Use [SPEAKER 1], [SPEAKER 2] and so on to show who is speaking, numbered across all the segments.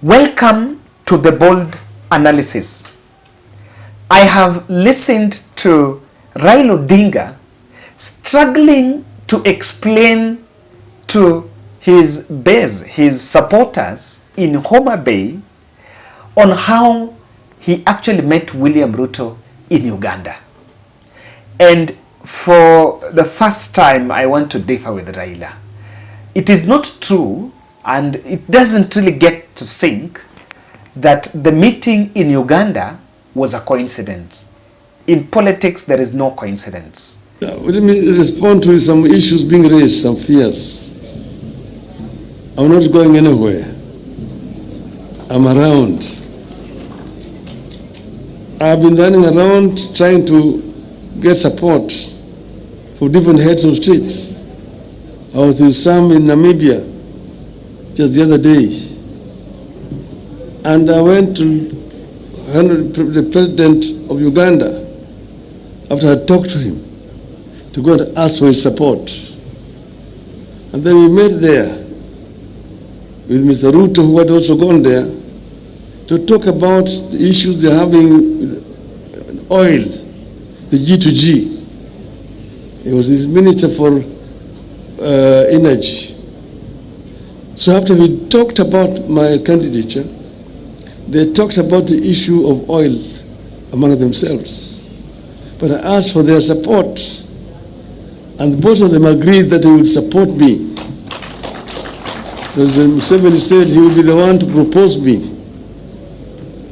[SPEAKER 1] Welcome to the bold analysis. I have listened to Raila Odinga struggling to explain to his base, his supporters in Homa Bay, on how he actually met William Ruto in Uganda. And for the first time, I want to differ with Raila. It is not true, and it doesn't really get to sink, that the meeting in Uganda was a coincidence. In politics, there is no coincidence.
[SPEAKER 2] Let me respond to some issues being raised, some fears. I'm not going anywhere. I'm around. I've been running around trying to get support for different heads of state. I was with some in Namibia just the other day. And I went to the president of Uganda after I talked to him to go and ask for his support. And then we met there with Mr. Ruto, who had also gone there, to talk about the issues they're having with oil, the G2G. He was his minister for energy. So after we talked about my candidature, they talked about the issue of oil among themselves. But I asked for their support, and both of them agreed that they would support me. President Museveni said he would be the one to propose me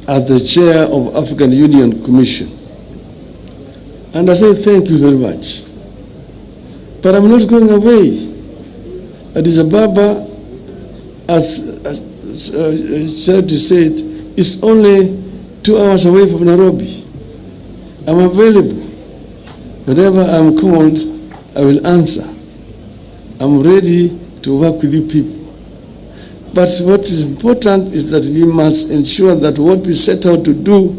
[SPEAKER 2] as the chair of African Union Commission. And I said, thank you very much. But I'm not going away. Addis Ababa, as Charity said, is only 2 hours away from Nairobi. I'm available. Whenever I'm called, I will answer. I'm ready to work with you people. But what is important is that we must ensure that what we set out to do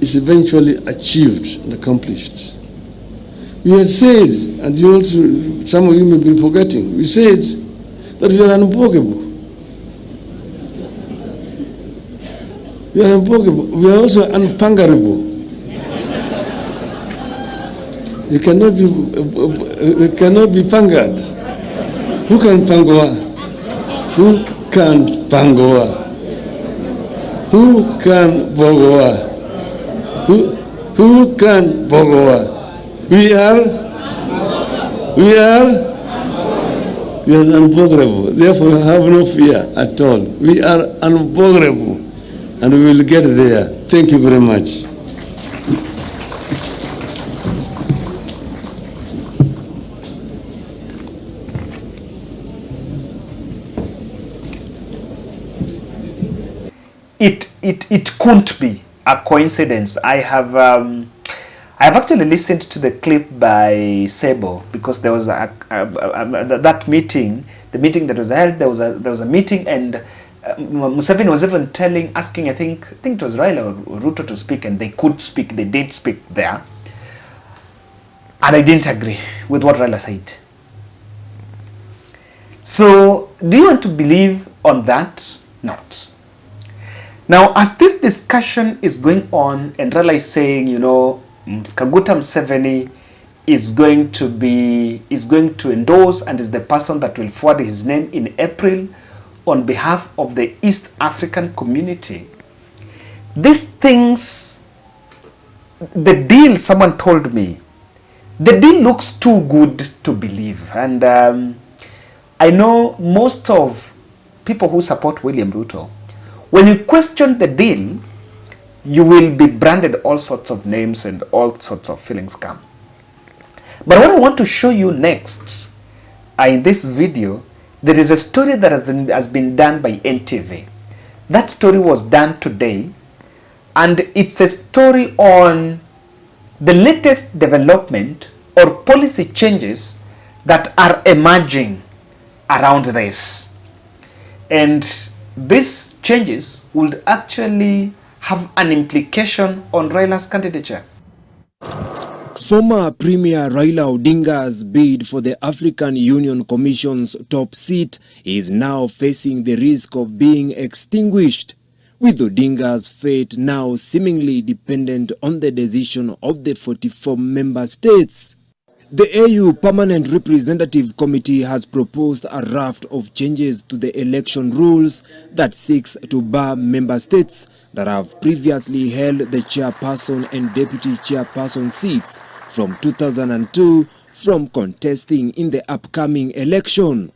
[SPEAKER 2] is eventually achieved and accomplished. We had said, and you also, some of you may be forgetting, we said that we are unbogable. We are unbogable. We are also unpangarable. You cannot be pangared. Who can pangoa? Who can pangoa? Who can bogoa? Who can bogoa? We are unbogable. Therefore, have no fear at all. We are unbogable, and we will get there. Thank you very much.
[SPEAKER 1] It couldn't be a coincidence. I've actually listened to the clip by Sebo, because there was that meeting, the meeting that was held. There was a meeting, and Museveni was even asking, I think it was Raila or Ruto to speak, and they could speak. They did speak there, and I didn't agree with what Raila said. So, do you want to believe on that? Not. Now, as this discussion is going on, and Raila is saying, Kaguta Museveni is going to endorse and is the person that will forward his name in April on behalf of the East African community. These things, the deal, someone told me, the deal looks too good to believe. And I know most of people who support William Ruto, when you question the deal, you will be branded all sorts of names and all sorts of feelings come. But what I want to show you next, in this video, there is a story that has been done by NTV. That story was done today, and it's a story on the latest development or policy changes that are emerging around this. And these changes would actually have an implication on Raila's candidature.
[SPEAKER 3] Former Premier Raila Odinga's bid for the African Union Commission's top seat is now facing the risk of being extinguished, with Odinga's fate now seemingly dependent on the decision of the 44 member states. The AU Permanent Representative Committee has proposed a raft of changes to the election rules that seeks to bar member states that have previously held the chairperson and deputy chairperson seats from 2002 from contesting in the upcoming election.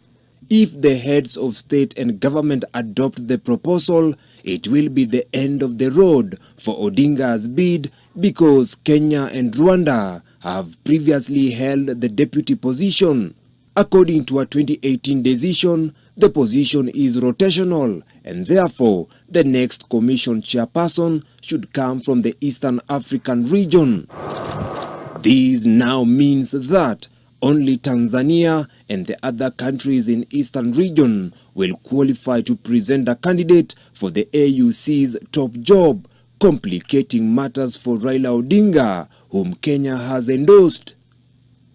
[SPEAKER 3] If the heads of state and government adopt the proposal, it will be the end of the road for Odinga's bid because Kenya and Rwanda have previously held the deputy position. According to a 2018 decision, the position is rotational and therefore the next commission chairperson should come from the Eastern African region. This now means that only Tanzania and the other countries in Eastern region will qualify to present a candidate for the AUC's top job, complicating matters for Raila Odinga, whom Kenya has endorsed.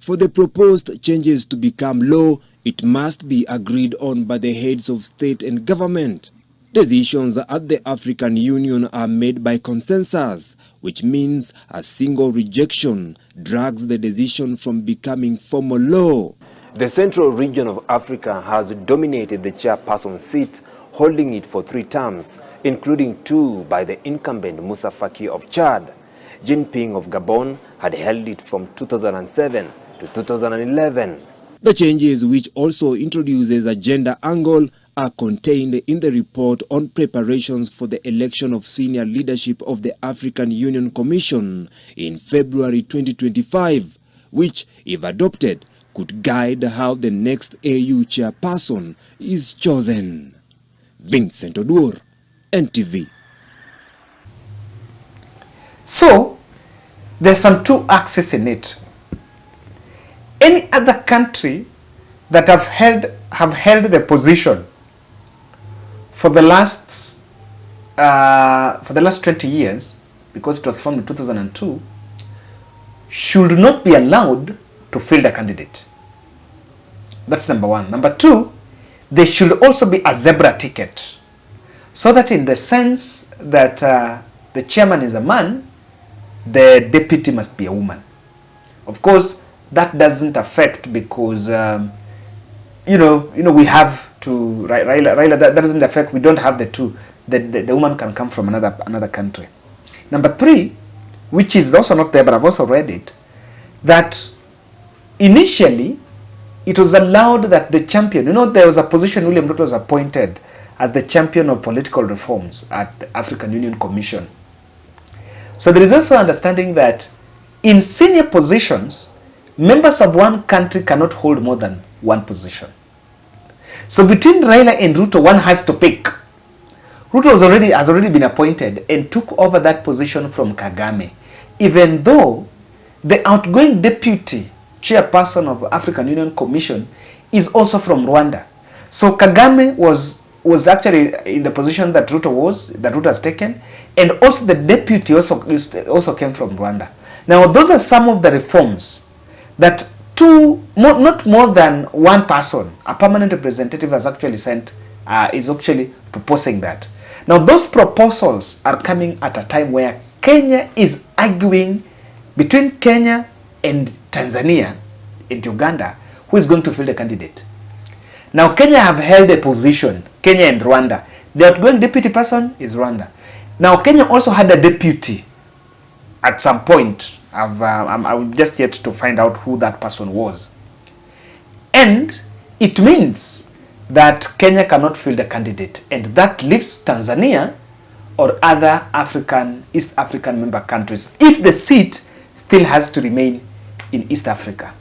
[SPEAKER 3] For the proposed changes to become law, it must be agreed on by the heads of state and government. Decisions at the African Union are made by consensus, which means a single rejection drags the decision from becoming formal law. The Central Region of Africa has dominated the chairperson seat, holding it for 3 terms, including 2 by the incumbent Moussa Faki of Chad. Jinping of Gabon had held it from 2007 to 2011. The changes, which also introduces a gender angle, are contained in the report on preparations for the election of senior leadership of the African Union Commission in February 2025, which, if adopted, could guide how the next AU chairperson is chosen. Vincent Oduor, NTV.
[SPEAKER 1] So, there's some 2 axes in it. Any other country that have held the position for the last 20 years, because it was formed in 2002, should not be allowed to field a candidate. That's number 1. Number 2, there should also be a zebra ticket, so that in the sense that the chairman is a man, the deputy must be a woman. Of course, that doesn't affect because we have to Raila. That doesn't affect. We don't have the 2. The woman can come from another country. Number 3, which is also not there, but I've also read it, that initially it was allowed that the champion, there was a position William Ruto was appointed as the champion of political reforms at the African Union Commission. So there is also understanding that in senior positions, members of one country cannot hold more than one position. So between Raila and Ruto, one has to pick. Ruto has already been appointed and took over that position from Kagame, even though the outgoing deputy chairperson of African Union Commission is also from Rwanda. So Kagame was actually in the position that Ruto has taken, and also the deputy also came from Rwanda. Now those are some of the reforms that not more than one person, a permanent representative, has actually sent, is actually proposing that. Now those proposals are coming at a time where Kenya is arguing between Kenya and Tanzania and Uganda who is going to field a candidate. Now Kenya have held a position, Kenya and Rwanda. The outgoing deputy person is Rwanda. Now Kenya also had a deputy at some point. I'm just yet to find out who that person was. And it means that Kenya cannot field a candidate, and that leaves Tanzania or other East African member countries if the seat still has to remain in East Africa.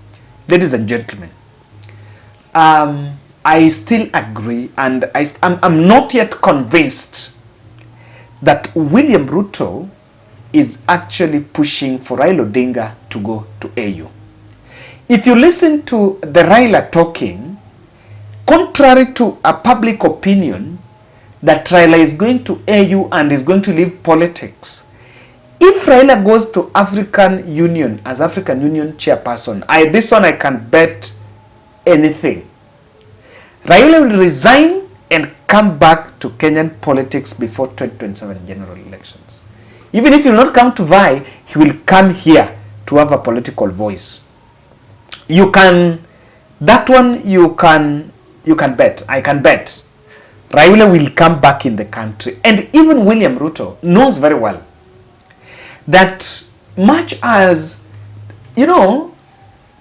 [SPEAKER 1] Ladies and gentlemen, I still agree, and I'm not yet convinced that William Ruto is actually pushing for Raila Odinga to go to AU. If you listen to the Raila talking, contrary to a public opinion that Raila is going to AU and is going to leave politics, if Raila goes to African Union as African Union chairperson, this one I can bet anything. Raila will resign and come back to Kenyan politics before 2027 general elections. Even if he will not come to vie, he will come here to have a political voice. You can, that one you can bet. I can bet. Raila will come back in the country. And even William Ruto knows very well that much as, you know,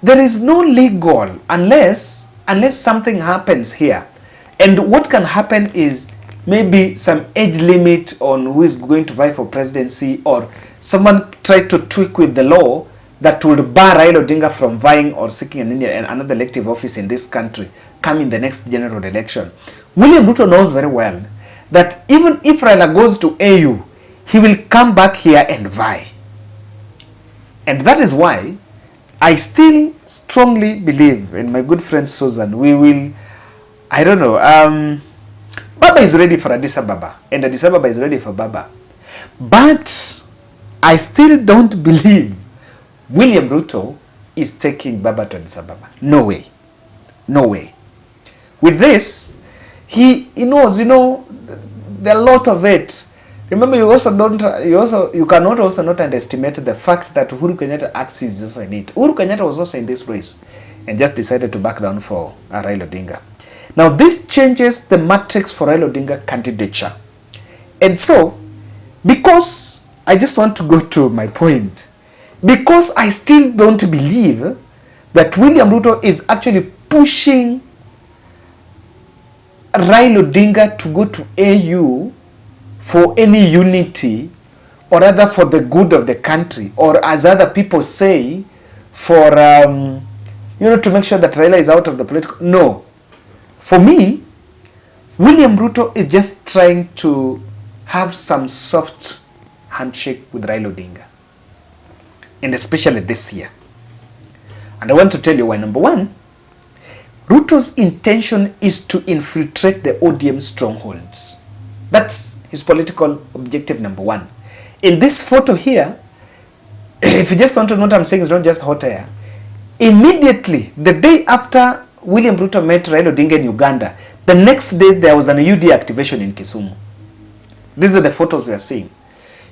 [SPEAKER 1] there is no legal unless something happens here. And what can happen is maybe some age limit on who is going to vie for presidency, or someone try to tweak with the law that would bar Raila Odinga from vying or seeking another elective office in this country come in the next general election. William Ruto knows very well that even if Raila goes to AU, he will come back here and vie. And that is why I still strongly believe, in my good friend Susan, we will, I don't know, Baba is ready for Addis Ababa, and Addis Ababa is ready for Baba. But I still don't believe William Ruto is taking Baba to Addis Ababa. No way. No way. With this, he knows, you know, there are a lot of it. Remember, you cannot also not underestimate the fact that Uhuru Kenyatta axis is also in it. Uhuru Kenyatta was also in this race and just decided to back down for Raila Odinga. Now, this changes the matrix for Raila Odinga candidature. And so, because I just want to go to my point, because I still don't believe that William Ruto is actually pushing Raila Odinga to go to AU for any unity, or rather for the good of the country, or as other people say, for you know, to make sure that Raila is out of the political. No. For me, William Ruto is just trying to have some soft handshake with Raila Odinga, and especially this year. And I want to tell you why. Number one, Ruto's intention is to infiltrate the ODM strongholds. That's his political objective number one. In this photo here, if you just want to know what I'm saying, it's not just hot air. Immediately, the day after William Ruto met Raila Odinga in Uganda, the next day there was an UDA activation in Kisumu. These are the photos we are seeing.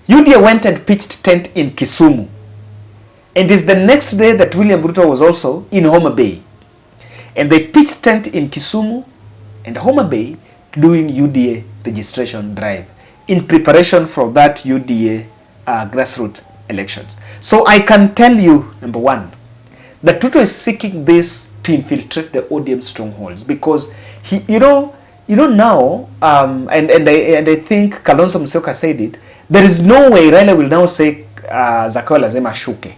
[SPEAKER 1] UDA went and pitched tent in Kisumu. And it's the next day that William Ruto was also in Homa Bay. And they pitched tent in Kisumu and Homa Bay doing UDA registration drive in preparation for that UDA grassroots elections. So I can tell you, number one, that Ruto is seeking this to infiltrate the ODM strongholds, because he, you know now, and I think Kalonzo Musyoka said it. There is no way Raila will now say Zakayo lazima shuke.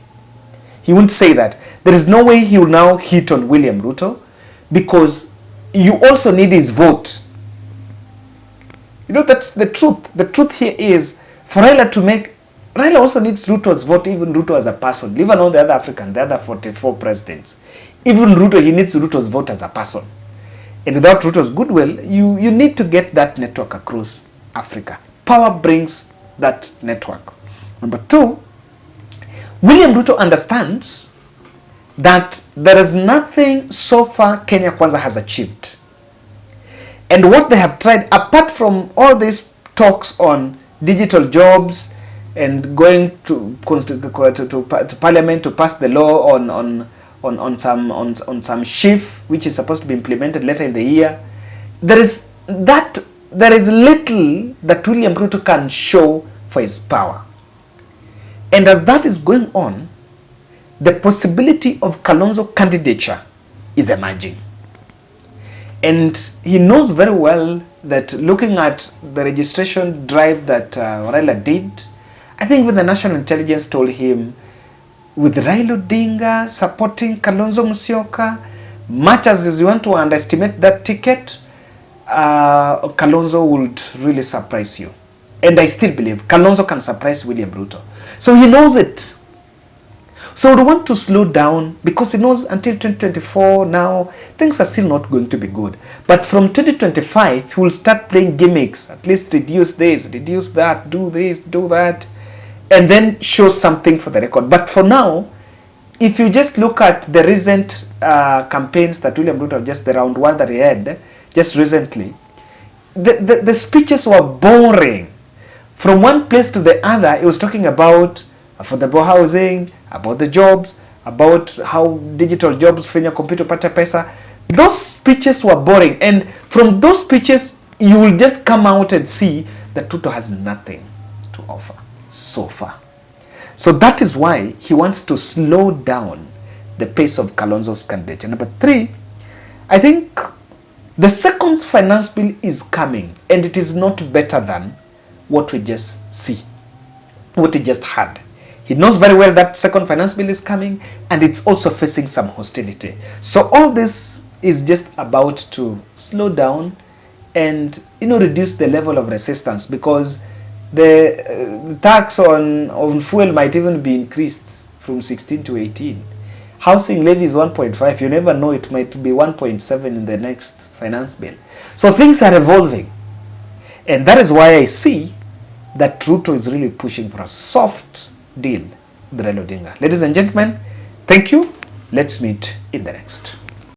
[SPEAKER 1] He won't say that. There is no way he will now hit on William Ruto, because you also need his vote. You know, that's the truth. The truth here is, for Raila to make, Raila also needs Ruto's vote, even Ruto as a person. Leave alone the other African, the other 44 presidents. Even Ruto, he needs Ruto's vote as a person. And without Ruto's goodwill, you need to get that network across Africa. Power brings that network. Number two, William Ruto understands that there is nothing so far Kenya Kwanza has achieved. And what they have tried, apart from all these talks on digital jobs and going to parliament to pass the law on some shift which is supposed to be implemented later in the year, there is little that William Ruto can show for his power. And as that is going on, the possibility of Kalonzo candidature is emerging. And he knows very well that, looking at the registration drive that Raila did, I think when the national intelligence told him, with Raila Odinga supporting Kalonzo Musyoka, much as you want to underestimate that ticket, Kalonzo would really surprise you. And I still believe Kalonzo can surprise William Ruto. So he knows it. So we want to slow down, because he knows until 2024 now, things are still not going to be good. But from 2025, he will start playing gimmicks. At least reduce this, reduce that, do this, do that. and then show something for the record. But for now, if you just look at the recent campaigns that William Ruto, just the round one that he had just recently, the speeches were boring. From one place to the other, he was talking about affordable housing, about the jobs, about how digital jobs fanya computer pata pesa. Those speeches were boring, and from those speeches, you will just come out and see that Ruto has nothing to offer so far. So that is why he wants to slow down the pace of Kalonzo's candidature. Number 3, I think the second finance bill is coming, and it is not better than what we just see, what he just had. He knows very well that second finance bill is coming, and it's also facing some hostility. So all this is just about to slow down and, you know, reduce the level of resistance, because the tax on fuel might even be increased from 16 to 18. Housing levy is 1.5. You never know, it might be 1.7 in the next finance bill. So things are evolving. And that is why I see that Ruto is really pushing for a soft deal with Raila Odinga. Ladies and gentlemen, thank you. Let's meet in the next.